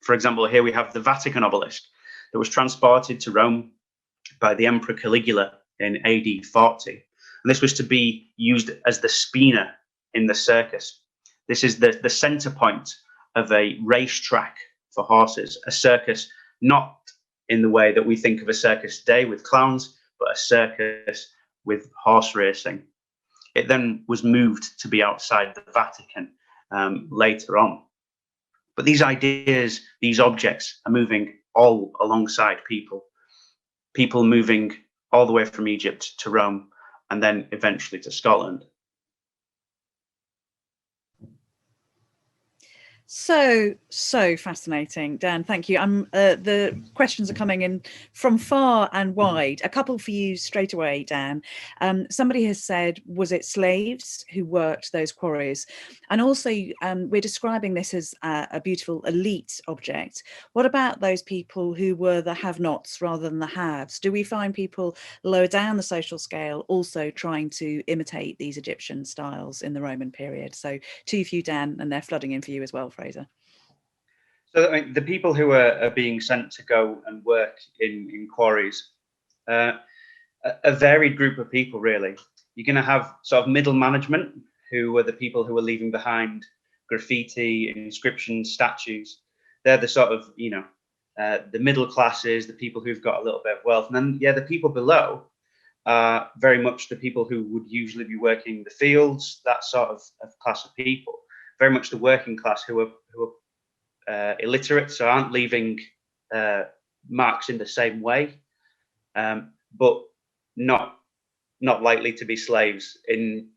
For example, here we have the Vatican obelisk that was transported to Rome by the Emperor Caligula in AD 40. And this was to be used as the spina in the circus. This is the center point of a racetrack for horses, a circus, not in the way that we think of a circus today with clowns, but a circus with horse racing. It then was moved to be outside the Vatican later on. But these ideas, these objects are moving all alongside people. People moving all the way from Egypt to Rome and then eventually to Scotland. So fascinating, Dan. Thank you. The questions are coming in from far and wide. A couple for you straight away, Dan. Somebody has said, was it slaves who worked those quarries? And also, we're describing this as a beautiful elite object. What about those people who were the have-nots rather than the haves? Do we find people lower down the social scale also trying to imitate these Egyptian styles in the Roman period? So two for you, Dan, and they're flooding in for you as well, Fraser. So I mean, the people who are being sent to go and work in quarries, a varied group of people, really. You're going to have sort of middle management, who are the people who are leaving behind graffiti, inscriptions, statues. They're the sort of, the middle classes, the people who've got a little bit of wealth. And then, the people below are very much the people who would usually be working the fields, that sort of class of people. Very much the working class who are illiterate, so aren't leaving marks in the same way, but not likely to be slaves in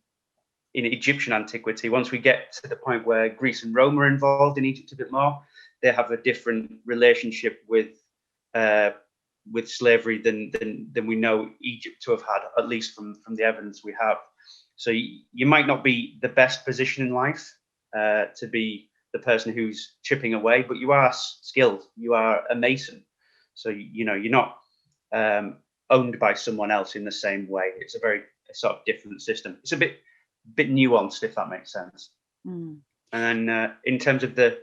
Egyptian antiquity. Once we get to the point where Greece and Rome are involved in Egypt a bit more, they have a different relationship with slavery than we know Egypt to have had, at least from the evidence we have. So you might not be the best position in life to be the person who's chipping away, but you are skilled. You are a mason, so you're not owned by someone else in the same way. It's a sort of different system. It's a bit nuanced, if that makes sense. And then in terms of the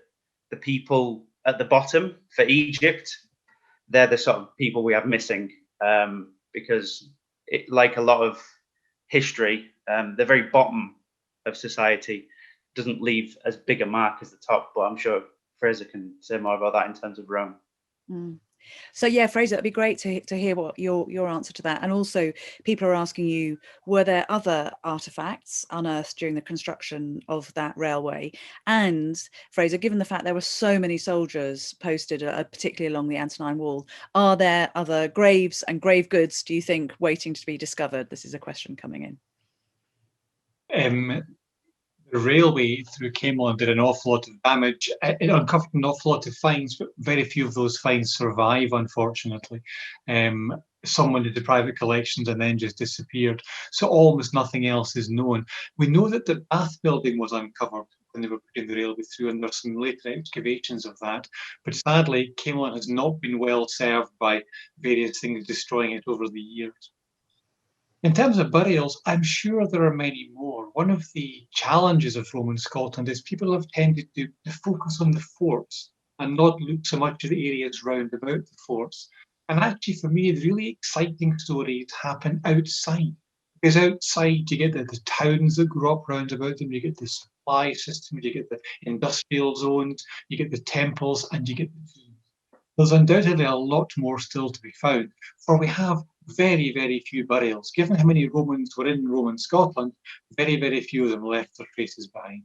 people at the bottom for Egypt, they're the sort of people we have missing, because like a lot of history, the very bottom of society doesn't leave as big a mark as the top, but I'm sure Fraser can say more about that in terms of Rome. So yeah, Fraser, it'd be great to hear what your answer to that. And also, people are asking you, were there other artifacts unearthed during the construction of that railway? And Fraser, given the fact there were so many soldiers posted, particularly along the Antonine Wall, are there other graves and grave goods, do you think, waiting to be discovered? This is a question coming in. The railway through Camelon did an awful lot of damage. It uncovered an awful lot of finds, but very few of those finds survive, unfortunately. Some went into private collections and then just disappeared. So almost nothing else is known. We know that the Bath building was uncovered when they were putting the railway through, and there's some later excavations of that. But sadly, Camelon has not been well served by various things destroying it over the years. In terms of burials, I'm sure there are many more. One of the challenges of Roman Scotland is people have tended to focus on the forts and not look so much at the areas round about the forts. And actually, for me, the really exciting stories happen outside. Because outside, you get the towns that grow up round about them, you get the supply systems, you get the industrial zones, you get the temples, and you get the tombs. There's undoubtedly a lot more still to be found, for we have very, very few burials. Given how many Romans were in Roman Scotland, very, very few of them left their traces behind.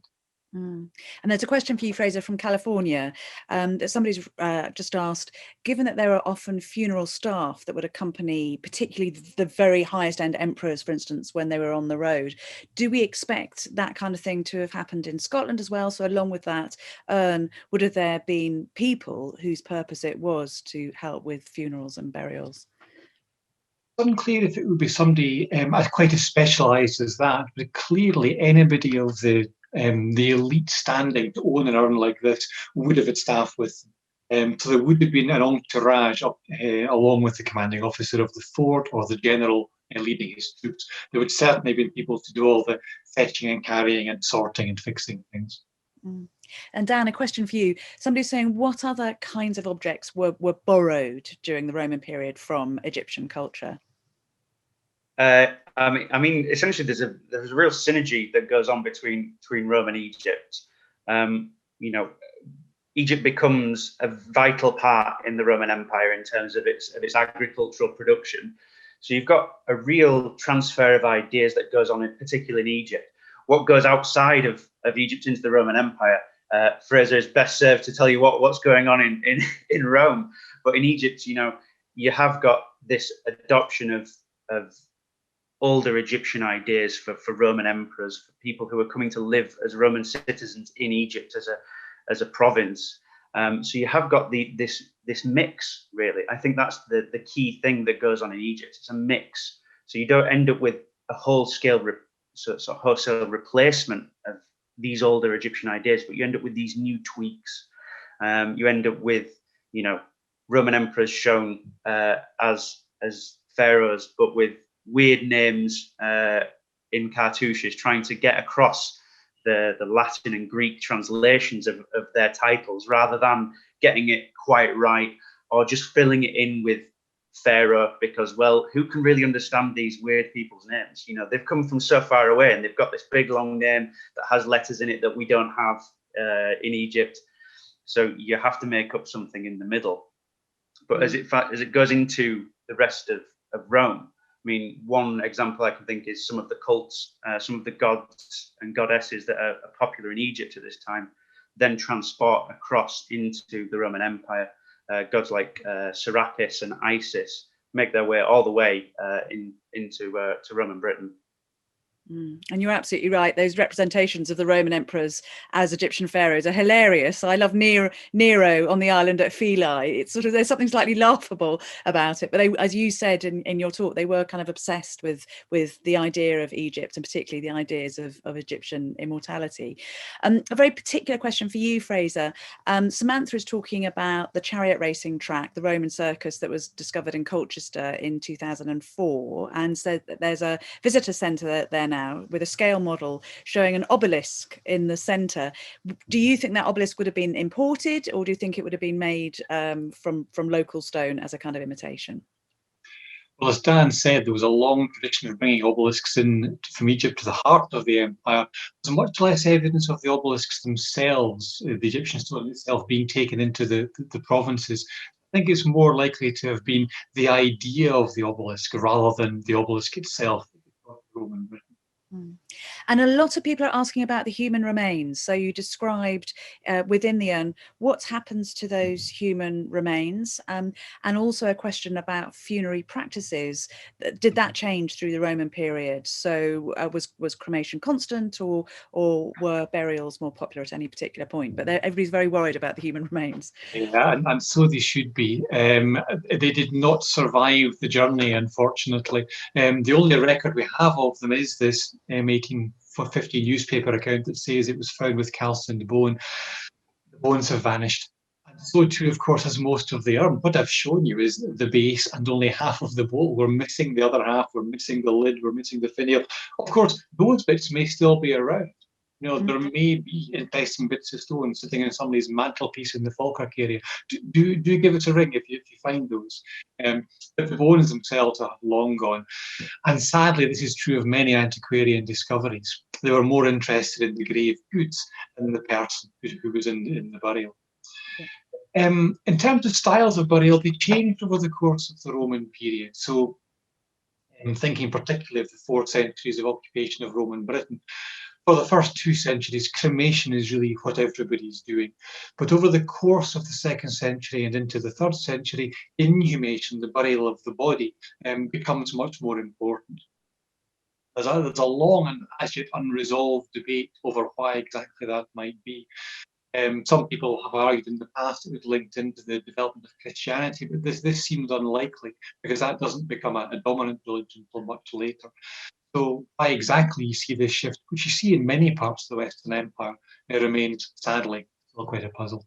And there's a question for you, Fraser, from California, that somebody's just asked, given that there are often funeral staff that would accompany particularly the very highest end emperors, for instance, when they were on the road, do we expect that kind of thing to have happened in Scotland as well? So along with that urn, would have there been people whose purpose it was to help with funerals and burials? Unclear if it would be somebody as quite as specialised as that, but clearly anybody of the elite standing to own an urn like this would have had staff with them. So there would have been an entourage up, along with the commanding officer of the fort or the general leading his troops. There would certainly have been people to do all the fetching and carrying and sorting and fixing things. And Dan, a question for you. Somebody's saying, what other kinds of objects were borrowed during the Roman period from Egyptian culture? I mean, essentially, there's a real synergy that goes on between Rome and Egypt. You know, Egypt becomes a vital part in the Roman Empire in terms of its agricultural production. So you've got a real transfer of ideas that goes on, particularly in Egypt. What goes outside of Egypt into the Roman Empire, Fraser is best served to tell you what's going on in Rome. But in Egypt, you know, you have got this adoption of older Egyptian ideas for Roman emperors, for people who are coming to live as Roman citizens in Egypt as a province. So you have got this mix, really. I think that's the key thing that goes on in Egypt. It's a mix. So you don't end up with a wholesale replacement of these older Egyptian ideas, but you end up with these new tweaks. You end up with, you know, Roman emperors shown as pharaohs, but with weird names in cartouches, trying to get across the Latin and Greek translations of their titles, rather than getting it quite right, or just filling it in with pharaoh, because, well, who can really understand these weird people's names? You know, they've come from so far away and they've got this big long name that has letters in it that we don't have in Egypt. So you have to make up something in the middle. But as it goes into the rest of Rome, I mean, one example I can think is some of the cults, some of the gods and goddesses that are popular in Egypt at this time, then transport across into the Roman Empire. Gods like Serapis and Isis make their way all the way into Roman Britain. And you're absolutely right. Those representations of the Roman emperors as Egyptian pharaohs are hilarious. I love Nero on the island at Philae. It's sort of, there's something slightly laughable about it. But they, as you said in your talk, they were kind of obsessed with the idea of Egypt, and particularly the ideas of Egyptian immortality. A very particular question for you, Fraser. Samantha is talking about the chariot racing track, the Roman circus that was discovered in Colchester in 2004, and said that there's a visitor centre there now with a scale model showing an obelisk in the centre. Do you think that obelisk would have been imported, or do you think it would have been made from local stone as a kind of imitation? Well, as Dan said, there was a long tradition of bringing obelisks in from Egypt to the heart of the empire. There's much less evidence of the obelisks themselves, the Egyptian stone itself, being taken into the provinces. I think it's more likely to have been the idea of the obelisk rather than the obelisk itself. Roman Britain. And a lot of people are asking about the human remains. So you described within the urn, what happens to those human remains? And also a question about funerary practices. Did that change through the Roman period? So was cremation constant, or were burials more popular at any particular point? But everybody's very worried about the human remains. Yeah, and so they should be. They did not survive the journey, unfortunately. The only record we have of them is this 1850 newspaper account that says it was found with calcined bone. The bones have vanished. And so too, of course, as most of the urn. What I've shown you is the base and only half of the bowl. We're missing the other half. We're missing the lid. We're missing the finial. Of course, those bits may still be around. You know, there may be interesting bits of stone sitting in somebody's mantelpiece in the Falkirk area. Do give us a ring if you find those. But the bones themselves are long gone. And sadly, this is true of many antiquarian discoveries. They were more interested in the grave goods than the person who was in the burial. In terms of styles of burial, they changed over the course of the Roman period. So I'm thinking particularly of the 4th centuries of occupation of Roman Britain. For the first 2 centuries, cremation is really what everybody's doing. But over the course of the 2nd century and into the 3rd century, inhumation, the burial of the body, becomes much more important. There's a long and as yet unresolved debate over why exactly that might be. Some people have argued in the past it was linked into the development of Christianity, but this seems unlikely because that doesn't become a dominant religion until much later. So why exactly you see this shift, which you see in many parts of the Western Empire, it remains, sadly, still quite a puzzle.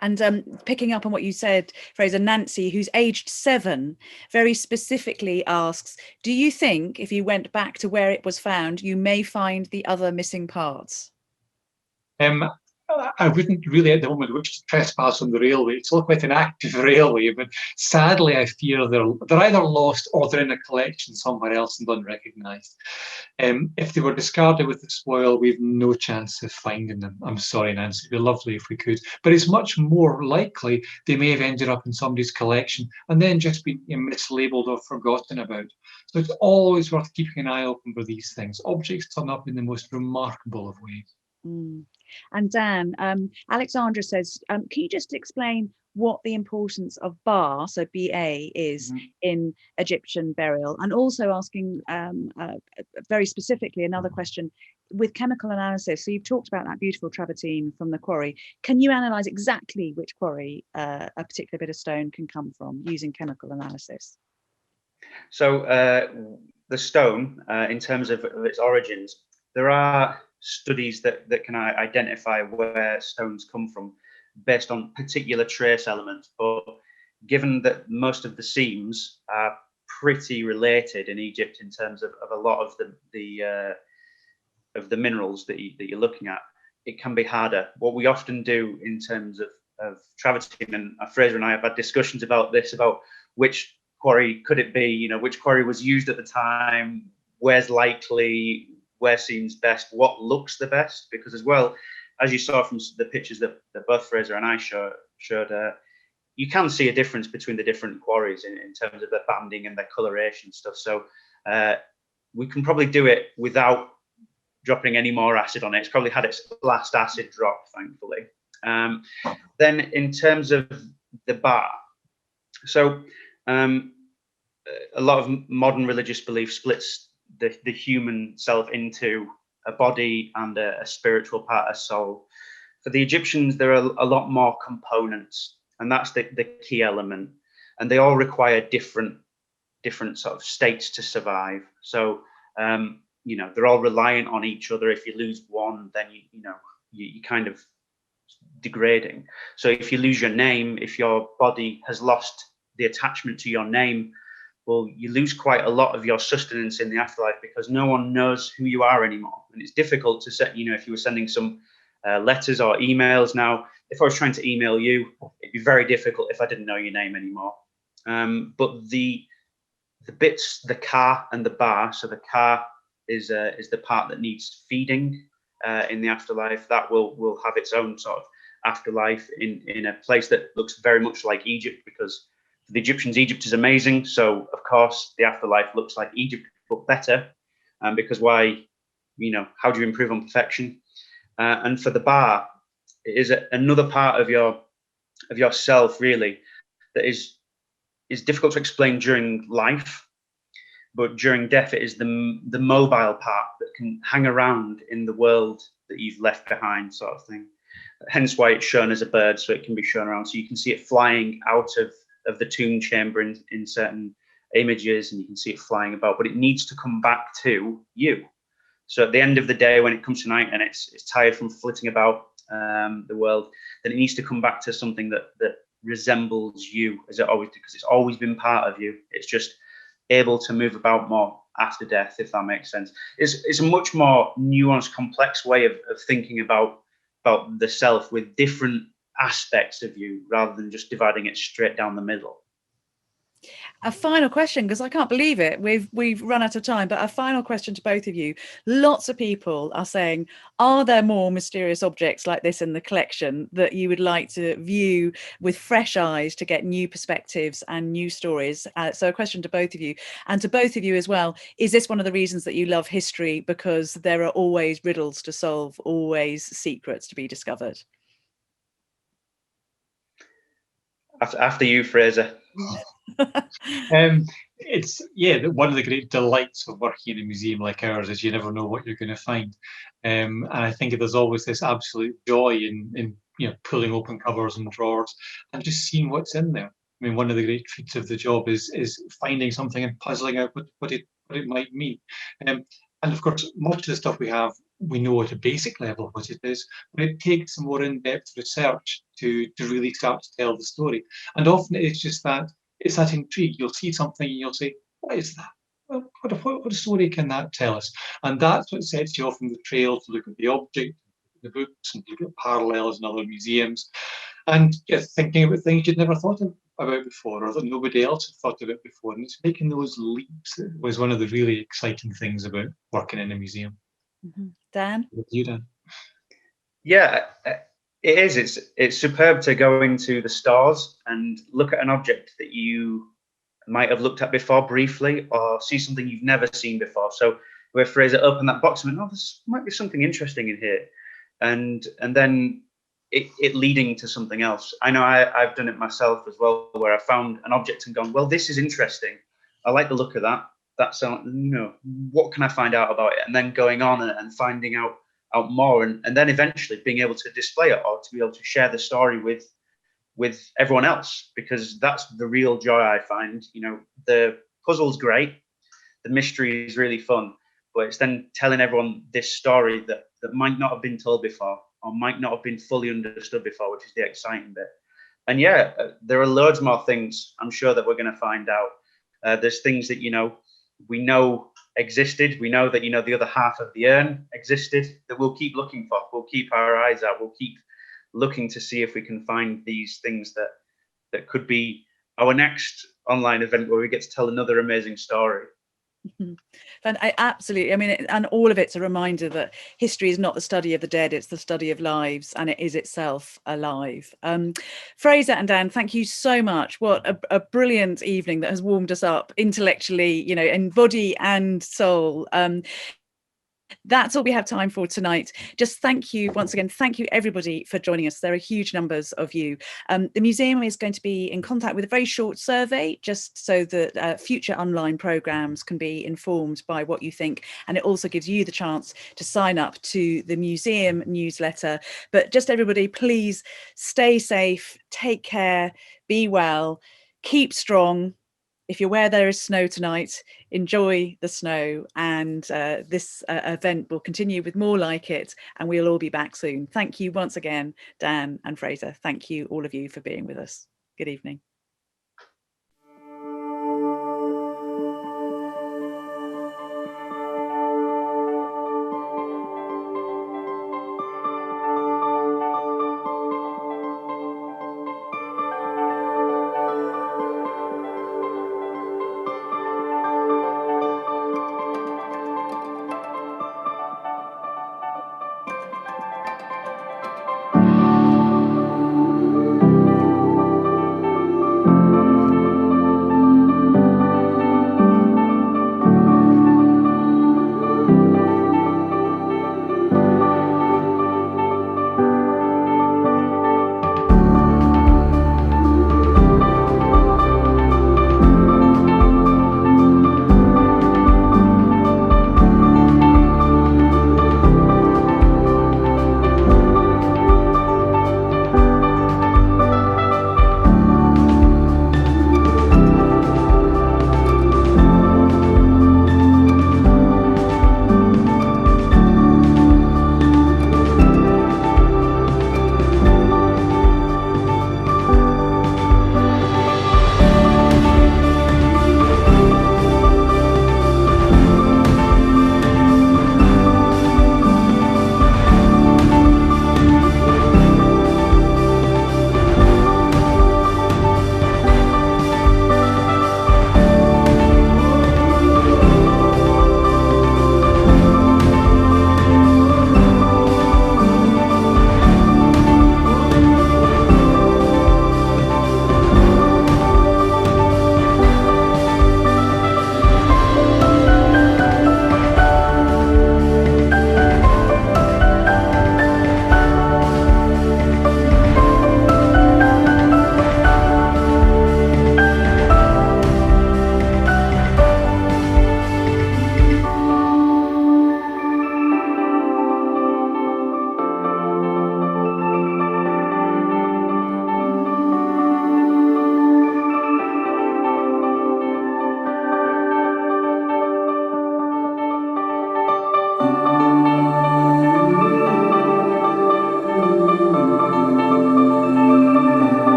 And picking up on what you said, Fraser, Nancy, who's aged 7, very specifically asks, do you think if you went back to where it was found, you may find the other missing parts? I wouldn't really at the moment wish to trespass on the railway. It's all quite an active railway, but sadly I fear they're either lost or they're in a collection somewhere else and unrecognised. If they were discarded with the spoil, we've no chance of finding them. I'm sorry, Nancy, it'd be lovely if we could. But it's much more likely they may have ended up in somebody's collection and then just been mislabeled or forgotten about. So it's always worth keeping an eye open for these things. Objects turn up in the most remarkable of ways. Mm. And Dan, Alexandra says, can you just explain what the importance of Ba, so BA, is in Egyptian burial? And also asking very specifically another question with chemical analysis. So you've talked about that beautiful travertine from the quarry. Can you analyse exactly which quarry a particular bit of stone can come from using chemical analysis? So the stone, in terms of its origins, there are studies that can identify where stones come from based on particular trace elements. But given that most of the seams are pretty related in Egypt in terms of a lot of the minerals that you're looking at, it can be harder. What we often do in terms of travertine, and Fraser and I have had discussions about this, about which quarry could it be, you know, which quarry was used at the time, where's likely, where seems best, what looks the best, because as well, as you saw from the pictures that both Fraser and I showed, you can see a difference between the different quarries in terms of their banding and their coloration stuff. So we can probably do it without dropping any more acid on it. It's probably had its last acid drop, thankfully. Then in terms of the bar, so a lot of modern religious belief splits the human self into a body and a spiritual part, a soul. For the Egyptians, there are a lot more components, and that's the key element. And they all require different sort of states to survive. So, you know, they're all reliant on each other. If you lose one, then you kind of degrading. So if you lose your name, if your body has lost the attachment to your name, well, you lose quite a lot of your sustenance in the afterlife, because no one knows who you are anymore. And it's difficult to set, you know, if you were sending some letters or emails now, if I was trying to email you, it'd be very difficult if I didn't know your name anymore. But the bits, the car and the bar, so the car is the part that needs feeding in the afterlife. That will have its own sort of afterlife in a place that looks very much like Egypt, because for the Egyptians, Egypt is amazing. So of course the afterlife looks like Egypt, but better. Because why, you know, how do you improve on perfection? And for the bar, it is another part of yourself really that is difficult to explain during life, but during death it is the mobile part that can hang around in the world that you've left behind, sort of thing. Hence why it's shown as a bird, so it can be shown around, so you can see it flying out of the tomb chamber in certain images, and you can see it flying about, but it needs to come back to you. So at the end of the day, when it comes to night and it's tired from flitting about the world, then it needs to come back to something that resembles you, as it always, because it's always been part of you. It's just able to move about more after death, if that makes sense. It's a much more nuanced, complex way of thinking about the self, with different aspects of you, rather than just dividing it straight down the middle. A final question, because I can't believe it, we've run out of time, but a final question to both of you. Lots of people are saying, are there more mysterious objects like this in the collection that you would like to view with fresh eyes to get new perspectives and new stories? So a question to both of you, and to both of you as well, is this one of the reasons that you love history, because there are always riddles to solve, always secrets to be discovered? After you, Fraser. It's one of the great delights of working in a museum like ours is you never know what you're going to find, and I think there's always this absolute joy in pulling open cupboards and drawers and just seeing what's in there. I mean, one of the great treats of the job is finding something and puzzling out what it might mean. And of course, much of the stuff we know at a basic level what it is, but it takes some more in-depth research to really start to tell the story. And often it's just that, it's that intrigue. You'll see something and you'll say, what is that? Well, what story can that tell us? And that's what sets you off on the trail to look at the object, the books and look at parallels in other museums, and get thinking about things you'd never thought about before, or that nobody else had thought about before. And it's making those leaps that was one of the really exciting things about working in a museum. Dan? With you, Dan? Yeah, it is. It's superb to go into the stars and look at an object that you might have looked at before briefly, or see something you've never seen before. So where Fraser opened that box and went, oh, this might be something interesting in here, and then it leading to something else. I know I've done it myself as well, where I found an object and gone, well, this is interesting. I like the look of that. That's, what can I find out about it? And then going on and finding out more, and then eventually being able to display it, or to be able to share the story with everyone else, because that's the real joy I find. The puzzle's great, the mystery is really fun, but it's then telling everyone this story that might not have been told before, or might not have been fully understood before, which is the exciting bit. And yeah, there are loads more things I'm sure that we're going to find out. There's things that we know existed. We know that the other half of the urn existed, that we'll keep looking for. We'll keep our eyes out. We'll keep looking to see if we can find these things that could be our next online event, where we get to tell another amazing story. And absolutely, I mean, and all of it's a reminder that history is not the study of the dead, it's the study of lives, and it is itself alive. Fraser and Dan, thank you so much. What a brilliant evening that has warmed us up intellectually, in body and soul. That's all we have time for tonight. Just thank you once again. Thank you, everybody, for joining us. There are huge numbers of you. The museum is going to be in contact with a very short survey, just so that future online programmes can be informed by what you think. And it also gives you the chance to sign up to the museum newsletter. But just everybody, please stay safe, take care, be well, keep strong. If you're where there is snow tonight, enjoy the snow, and this event will continue with more like it, and we'll all be back soon. Thank you once again, Dan and Fraser. Thank you, all of you, for being with us. Good evening.